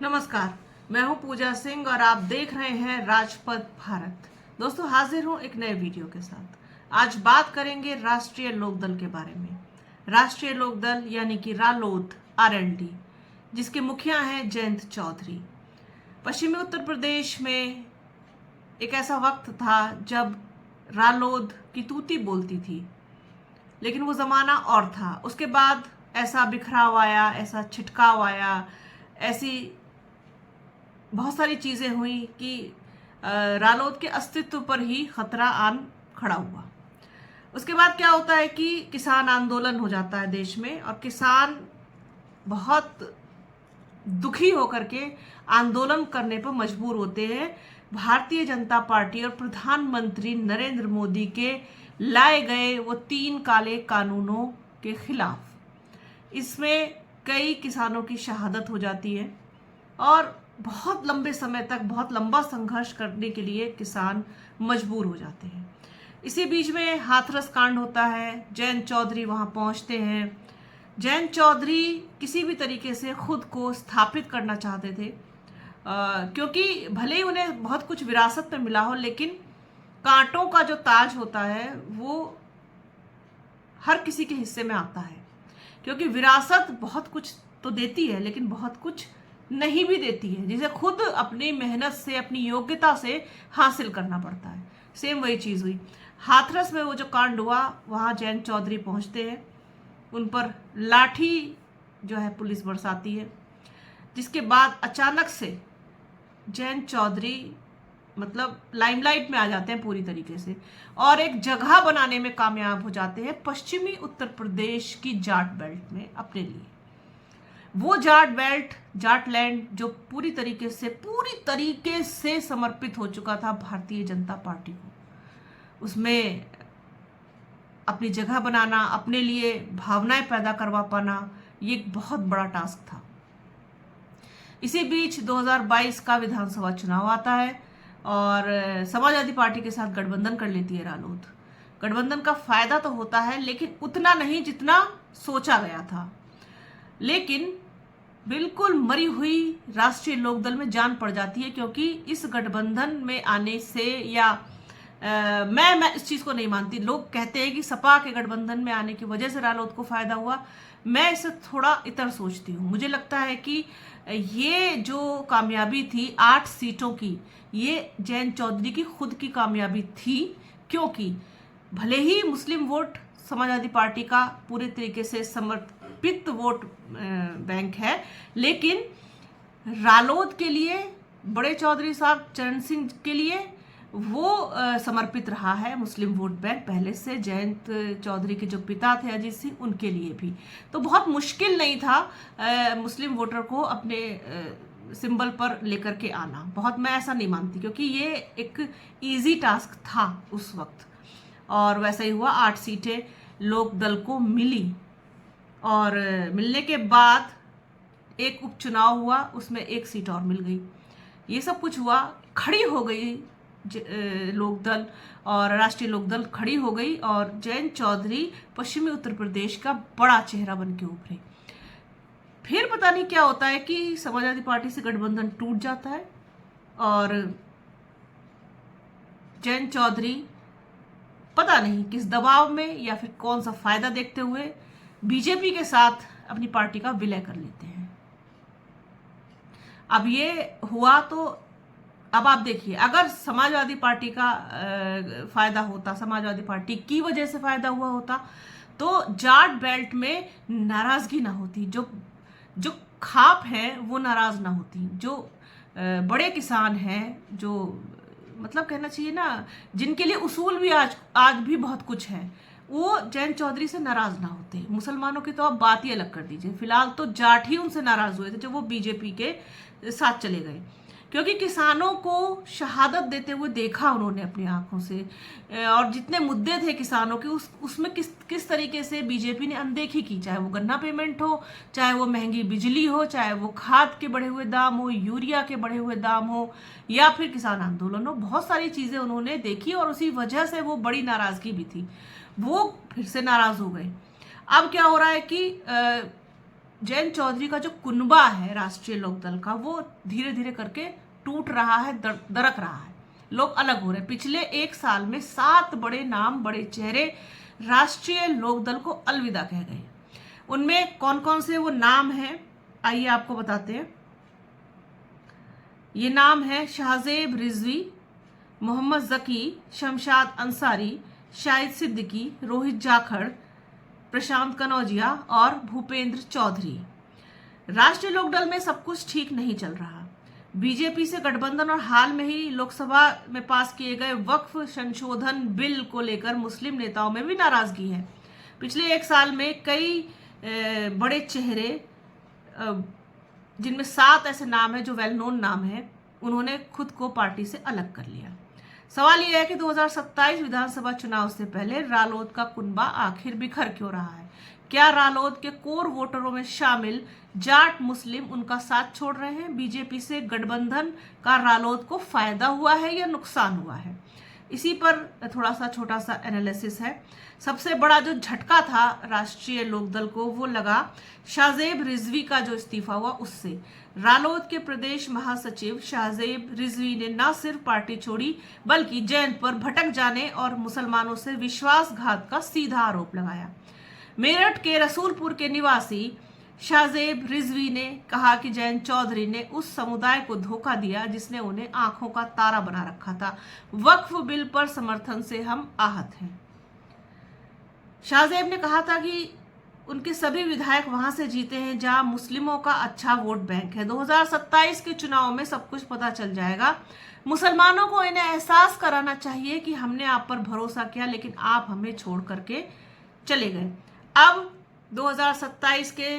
नमस्कार। मैं हूं पूजा सिंह और आप देख रहे हैं राजपथ भारत। दोस्तों, हाजिर हूं एक नए वीडियो के साथ। आज बात करेंगे राष्ट्रीय लोकदल के बारे में। राष्ट्रीय लोकदल यानी कि रालोद, आरएलडी, जिसके मुखिया हैं जयंत चौधरी। पश्चिमी उत्तर प्रदेश में एक ऐसा वक्त था जब रालोद की तूती बोलती थी, लेकिन वो ज़माना और था। उसके बाद ऐसा बिखराव आया, ऐसा छिटकाव आया, ऐसी बहुत सारी चीज़ें हुई कि रालोद के अस्तित्व पर ही खतरा आन खड़ा हुआ। उसके बाद क्या होता है कि किसान आंदोलन हो जाता है देश में, और किसान बहुत दुखी होकर के आंदोलन करने पर मजबूर होते हैं भारतीय जनता पार्टी और प्रधानमंत्री नरेंद्र मोदी के लाए गए वो 3 काले कानूनों के खिलाफ। इसमें कई किसानों की शहादत हो जाती है और बहुत लंबे समय तक बहुत लंबा संघर्ष करने के लिए किसान मजबूर हो जाते हैं। इसी बीच में हाथरस कांड होता है, जयंत चौधरी वहां पहुंचते हैं। जयंत चौधरी किसी भी तरीके से खुद को स्थापित करना चाहते थे, क्योंकि भले ही उन्हें बहुत कुछ विरासत में मिला हो, लेकिन कांटों का जो ताज होता है वो हर किसी के हिस्से में आता है। क्योंकि विरासत बहुत कुछ तो देती है, लेकिन बहुत कुछ नहीं भी देती है, जिसे खुद अपनी मेहनत से, अपनी योग्यता से हासिल करना पड़ता है। सेम वही चीज़ हुई हाथरस में। वो जो कांड हुआ, वहाँ जयंत चौधरी पहुँचते हैं, उन पर लाठी जो है पुलिस बरसाती है, जिसके बाद अचानक से जयंत चौधरी मतलब लाइमलाइट में आ जाते हैं पूरी तरीके से, और एक जगह बनाने में कामयाब हो जाते हैं पश्चिमी उत्तर प्रदेश की जाट बेल्ट में अपने लिए। वो जाट बेल्ट, जाट लैंड, जो पूरी तरीके से समर्पित हो चुका था भारतीय जनता पार्टी को। उसमें अपनी जगह बनाना, अपने लिए भावनाएं पैदा करवा पाना, ये एक बहुत बड़ा टास्क था। इसी बीच 2022 का विधानसभा चुनाव आता है और समाजवादी पार्टी के साथ गठबंधन कर लेती है रालोद। गठबंधन का फायदा तो होता है, लेकिन उतना नहीं जितना सोचा गया था। लेकिन बिल्कुल मरी हुई राष्ट्रीय लोकदल में जान पड़ जाती है, क्योंकि इस गठबंधन में आने से, या मैं इस चीज़ को नहीं मानती। लोग कहते हैं कि सपा के गठबंधन में आने की वजह से रालोद को फायदा हुआ। मैं इसे थोड़ा इतर सोचती हूँ। मुझे लगता है कि ये जो कामयाबी थी 8 सीटों की, ये जयंत चौधरी की खुद की कामयाबी थी। क्योंकि भले ही मुस्लिम वोट समाजवादी पार्टी का पूरे तरीके से समर्पित वोट बैंक है, लेकिन रालोद के लिए, बड़े चौधरी साहब चरण सिंह के लिए वो समर्पित रहा है मुस्लिम वोट बैंक पहले से। जयंत चौधरी के जो पिता थे अजीत सिंह, उनके लिए भी तो बहुत मुश्किल नहीं था मुस्लिम वोटर को अपने सिंबल पर लेकर के आना। बहुत, मैं ऐसा नहीं मानती, क्योंकि ये एक इजी टास्क था उस वक्त। और वैसा ही हुआ, 8 सीटें लोक दल को मिली, और मिलने के बाद एक उपचुनाव हुआ, उसमें 1 सीट और मिल गई। ये सब कुछ हुआ, खड़ी हो गई लोकदल, और राष्ट्रीय लोकदल खड़ी हो गई, और जयंत चौधरी पश्चिमी उत्तर प्रदेश का बड़ा चेहरा बन के उभरे। फिर पता नहीं क्या होता है कि समाजवादी पार्टी से गठबंधन टूट जाता है, और जयंत चौधरी पता नहीं किस दबाव में या फिर कौन सा फायदा देखते हुए बीजेपी के साथ अपनी पार्टी का विलय कर लेते हैं। अब ये हुआ, तो अब आप देखिए, अगर समाजवादी पार्टी का फायदा होता, समाजवादी पार्टी की वजह से फायदा हुआ होता, तो जाट बेल्ट में नाराजगी ना होती, जो खाप है वो नाराज ना होती, जो बड़े किसान हैं, जो मतलब कहना चाहिए ना, जिनके लिए उसूल भी आज भी बहुत कुछ है, वो जयंत चौधरी से नाराज ना होते। मुसलमानों की तो आप बात ही अलग कर दीजिए, फिलहाल तो जाट ही उनसे नाराज हुए थे जो वो बीजेपी के साथ चले गए। क्योंकि किसानों को शहादत देते हुए देखा उन्होंने अपनी आंखों से, और जितने मुद्दे थे किसानों के, उसमें किस तरीके से बीजेपी ने अनदेखी की। चाहे वो गन्ना पेमेंट हो, चाहे वो महंगी बिजली हो, चाहे वो खाद के बढ़े हुए दाम हो, यूरिया के बढ़े हुए दाम हो, या फिर किसान आंदोलन हो, बहुत सारी चीज़ें उन्होंने देखी, और उसी वजह से वो बड़ी नाराज़गी भी थी। वो फिर से नाराज़ हो गए। अब क्या हो रहा है कि जयंत चौधरी का जो कुनबा है राष्ट्रीय लोकदल का, वो धीरे धीरे करके टूट रहा है, दरक रहा है, लोग अलग हो रहे हैं। पिछले एक साल में 7 बड़े नाम, बड़े चेहरे राष्ट्रीय लोकदल को अलविदा कह गए। उनमें कौन कौन से वो नाम हैं, आइए आपको बताते हैं। ये नाम है शाहजेब रिजवी, मोहम्मद जकी, शमशाद अंसारी, शाहिद सिद्दीकी, रोहित जाखड़, प्रशांत कनौजिया और भूपेंद्र चौधरी। राष्ट्रीय लोकदल में सब कुछ ठीक नहीं चल रहा। बीजेपी से गठबंधन और हाल में ही लोकसभा में पास किए गए वक्फ संशोधन बिल को लेकर मुस्लिम नेताओं में भी नाराजगी है। पिछले एक साल में कई बड़े चेहरे, जिनमें 7 ऐसे नाम हैं जो वेल नोन नाम हैं, उन्होंने खुद को पार्टी से अलग कर लिया। सवाल यह है कि 2027 विधानसभा चुनाव से पहले रालोद का कुनबा आखिर बिखर क्यों रहा है? क्या रालोद के कोर वोटरों में शामिल जाट मुस्लिम उनका साथ छोड़ रहे हैं? बीजेपी से गठबंधन का रालोद को फायदा हुआ है या नुकसान हुआ है? इसी पर थोड़ा सा छोटा सा एनालिसिस है। सबसे बड़ा जो झटका था राष्ट्रीय लोकदल को, वो लगा शाहजेब रिजवी का जो इस्तीफा हुआ उससे। रालोद के प्रदेश महासचिव शाहजेब रिजवी ने न सिर्फ पार्टी छोड़ी, बल्कि जयंत पर भटक जाने और मुसलमानों से विश्वासघात का सीधा आरोप लगाया। मेरठ के रसूलपुर के निवासी शाहजेब रिजवी ने कहा कि जयंत चौधरी ने उस समुदाय को धोखा दिया जिसने उन्हें आंखों का तारा बना रखा था। वक्फ बिल पर समर्थन से हम आहत हैं। शाहजेब ने कहा था कि उनके सभी विधायक वहां से जीते हैं जहां मुस्लिमों का अच्छा वोट बैंक है। 2027 के चुनाव में सब कुछ पता चल जाएगा। मुसलमानों को इन्हें एहसास कराना चाहिए कि हमने आप पर भरोसा किया, लेकिन आप हमें छोड़ करके चले गए। अब 2027 के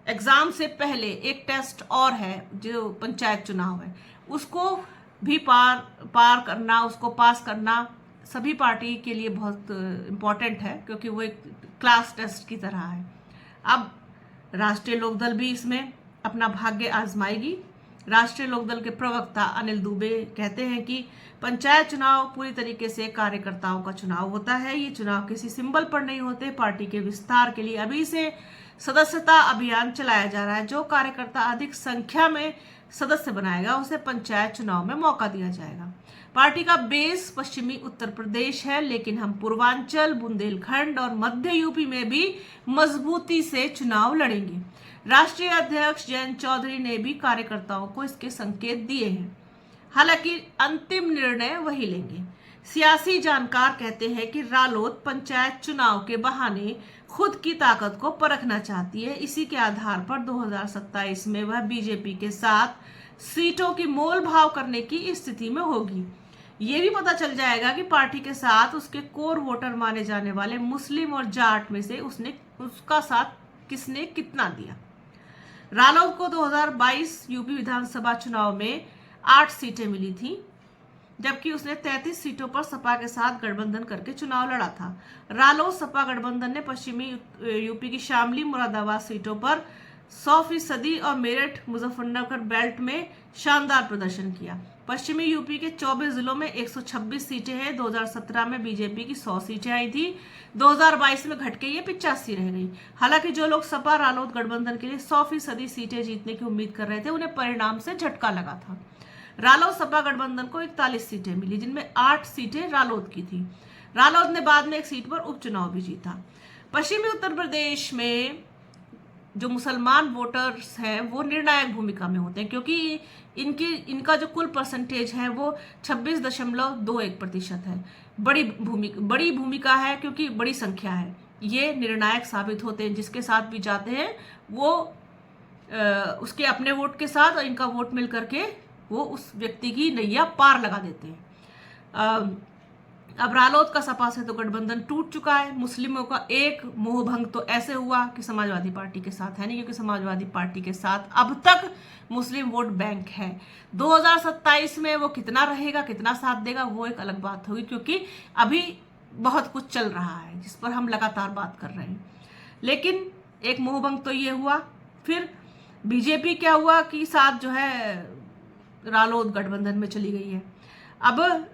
एग्जाम से पहले एक टेस्ट और है, जो पंचायत चुनाव है, उसको भी पार करना, उसको पास करना सभी पार्टी के लिए बहुत इम्पोर्टेंट है, क्योंकि वो एक क्लास टेस्ट की तरह है। अब राष्ट्रीय लोकदल भी इसमें अपना भाग्य आजमाएगी। राष्ट्रीय लोकदल के प्रवक्ता अनिल दुबे कहते हैं कि पंचायत चुनाव पूरी तरीके से कार्यकर्ताओं का चुनाव होता है। ये चुनाव किसी सिंबल पर नहीं होते। पार्टी के विस्तार के लिए अभी से सदस्यता अभियान चलाया जा रहा है। जो कार्यकर्ता अधिक संख्या में सदस्य बनाएगा उसे पंचायत चुनाव में मौका दिया जाएगा। पार्टी का बेस पश्चिमी उत्तर प्रदेश है, लेकिन हम पूर्वांचल, बुंदेलखंड और मध्य यूपी में भी मजबूती से चुनाव लड़ेंगे। राष्ट्रीय अध्यक्ष जयंत चौधरी ने भी कार्यकर्ताओं को इसके संकेत दिए हैं। हालांकि अंतिम निर्णय वही लेंगे। सियासी जानकार कहते हैं कि रालोद पंचायत चुनाव के बहाने खुद की ताकत को परखना चाहती है। इसी के आधार पर 2027 में वह बीजेपी के साथ सीटों की मोल भाव करने की स्थिति में होगी। ये भी पता चल जाएगा कि पार्टी के साथ उसके कोर वोटर माने जाने वाले मुस्लिम और जाट में से उसका साथ किसने कितना दिया। रालोद को 2022 यूपी विधानसभा चुनाव में 8 सीटें मिली थी, जबकि उसने 33 सीटों पर सपा के साथ गठबंधन करके चुनाव लड़ा था। रालोद सपा गठबंधन ने पश्चिमी यूपी की शामली, मुरादाबाद सीटों पर 100% और मेरठ, मुजफ्फरनगर बेल्ट में शानदार प्रदर्शन किया। पश्चिमी यूपी के 24 जिलों में 126 सीटें हैं। 2017 में बीजेपी की 100 सीटें आई थी। 2022 में घट के ये 85 रह गई। हालांकि जो लोग सपा रालोद गठबंधन के लिए 100% सीटें जीतने की उम्मीद कर रहे थे, उन्हें परिणाम से झटका लगा था। रालोद सपा गठबंधन को 41 सीटें मिली, जिनमें 8 सीटें रालोद की थी। रालोद ने बाद में एक सीट पर उपचुनाव भी जीता। पश्चिमी उत्तर प्रदेश में जो मुसलमान वोटर्स हैं वो निर्णायक भूमिका में होते हैं, क्योंकि इनका जो कुल परसेंटेज है वो 26.21% है। बड़ी भूमिका है, क्योंकि बड़ी संख्या है। ये निर्णायक साबित होते हैं। जिसके साथ भी जाते हैं वो उसके अपने वोट के साथ और इनका वोट मिल करके वो उस व्यक्ति की नैया पार लगा देते हैं। अब रालोद का सपा से तो गठबंधन टूट चुका है। मुस्लिमों का एक मोहभंग तो ऐसे हुआ कि समाजवादी पार्टी के साथ है नहीं, क्योंकि समाजवादी पार्टी के साथ अब तक मुस्लिम वोट बैंक है। 2027 में वो कितना रहेगा, कितना साथ देगा, वो एक अलग बात होगी, क्योंकि अभी बहुत कुछ चल रहा है जिस पर हम लगातार बात कर रहे हैं। लेकिन एक मोहभंग तो ये हुआ। फिर बीजेपी क्या हुआ कि साथ जो है रालोद गठबंधन में चली गई है। अब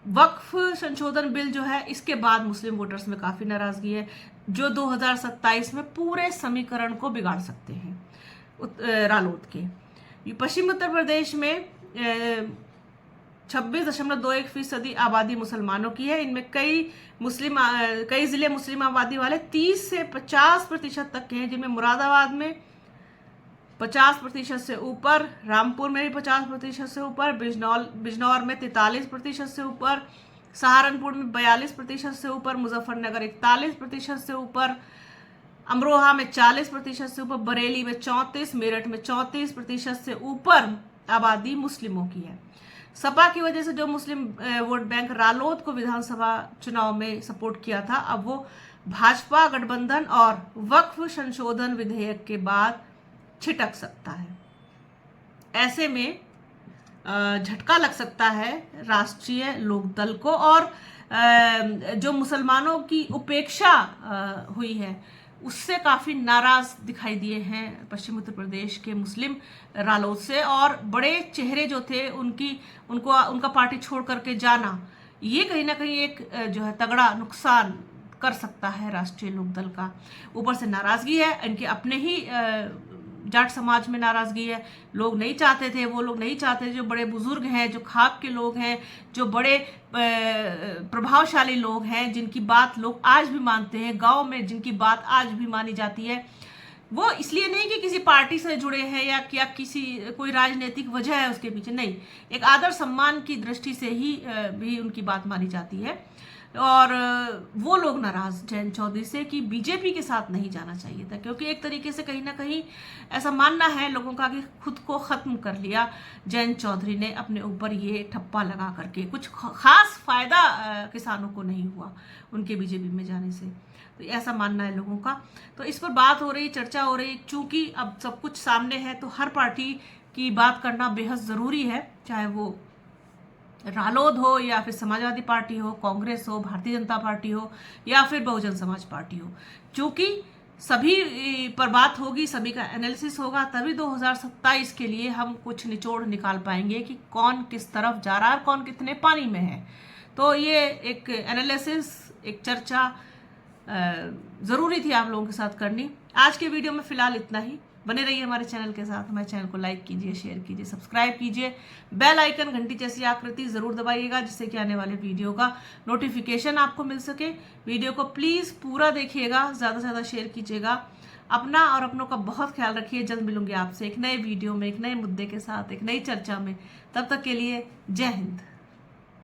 वक्फ संशोधन बिल जो है, इसके बाद मुस्लिम वोटर्स में काफ़ी नाराज़गी है। जो 2027 में पूरे समीकरण को बिगाड़ सकते हैं रालोद के। पश्चिम उत्तर प्रदेश में 26.21% आबादी मुसलमानों की है। इनमें कई जिले मुस्लिम आबादी वाले 30 से 50% तक के हैं, जिनमें मुरादाबाद में 50% से ऊपर, रामपुर में भी 50% से ऊपर, बिजनौर में 43% से ऊपर, सहारनपुर में 42% से ऊपर, मुजफ्फरनगर 41% से ऊपर, अमरोहा में 40% से ऊपर, बरेली में 34%, मेरठ में 34% से ऊपर आबादी मुस्लिमों की है। सपा की वजह से जो मुस्लिम वोट बैंक रालोद को विधानसभा चुनाव में सपोर्ट किया था, अब वो भाजपा गठबंधन और वक्फ संशोधन विधेयक के बाद छिटक सकता है। ऐसे में झटका लग सकता है राष्ट्रीय लोकदल को, और जो मुसलमानों की उपेक्षा हुई है उससे काफी नाराज दिखाई दिए हैं पश्चिम उत्तर प्रदेश के मुस्लिम रालोद से, और बड़े चेहरे जो थे उनका पार्टी छोड़ करके जाना, ये कहीं ना कहीं एक जो है तगड़ा नुकसान कर सकता है राष्ट्रीय लोकदल का। ऊपर से नाराजगी है, इनके अपने ही जाट समाज में नाराजगी है। लोग नहीं चाहते थे, वो लोग नहीं चाहते, जो बड़े बुजुर्ग हैं, जो खाप के लोग हैं, जो बड़े प्रभावशाली लोग हैं, जिनकी बात लोग आज भी मानते हैं, गांव में जिनकी बात आज भी मानी जाती है, वो इसलिए नहीं कि किसी पार्टी से जुड़े हैं या किसी कोई राजनीतिक वजह है उसके पीछे, नहीं, एक आदर सम्मान की दृष्टि से ही भी उनकी बात मानी जाती है। और वो लोग नाराज जयंत चौधरी से कि बीजेपी के साथ नहीं जाना चाहिए था, क्योंकि एक तरीके से कहीं ना कहीं ऐसा मानना है लोगों का कि खुद को खत्म कर लिया जयंत चौधरी ने अपने ऊपर ये ठप्पा लगा करके। कुछ खास फायदा किसानों को नहीं हुआ उनके बीजेपी में जाने से, तो ऐसा मानना है लोगों का। तो इस पर बात हो रही, चर्चा हो रही, चूंकि अब सब कुछ सामने है तो हर पार्टी की बात करना बेहद जरूरी है, चाहे वो रालोद हो या फिर समाजवादी पार्टी हो, कांग्रेस हो, भारतीय जनता पार्टी हो या फिर बहुजन समाज पार्टी हो। चूंकि सभी पर बात होगी, सभी का एनालिसिस होगा, तभी 2027 के लिए हम कुछ निचोड़ निकाल पाएंगे कि कौन किस तरफ जा रहा है और कौन कितने पानी में है। तो ये एक एनालिसिस, एक चर्चा ज़रूरी थी आप लोगों के साथ करनी। आज के वीडियो में फिलहाल इतना ही। बने रहिए हमारे चैनल के साथ। हमारे चैनल को लाइक कीजिए, शेयर कीजिए, सब्सक्राइब कीजिए, बेल आइकन घंटी जैसी आकृति ज़रूर दबाइएगा, जिससे कि आने वाले वीडियो का नोटिफिकेशन आपको मिल सके। वीडियो को प्लीज़ पूरा देखिएगा, ज़्यादा से ज़्यादा शेयर कीजिएगा। अपना और अपनों का बहुत ख्याल रखिए। जल्द मिलूंगी आपसे एक नए वीडियो में, एक नए मुद्दे के साथ, एक नई चर्चा में। तब तक के लिए जय हिंद।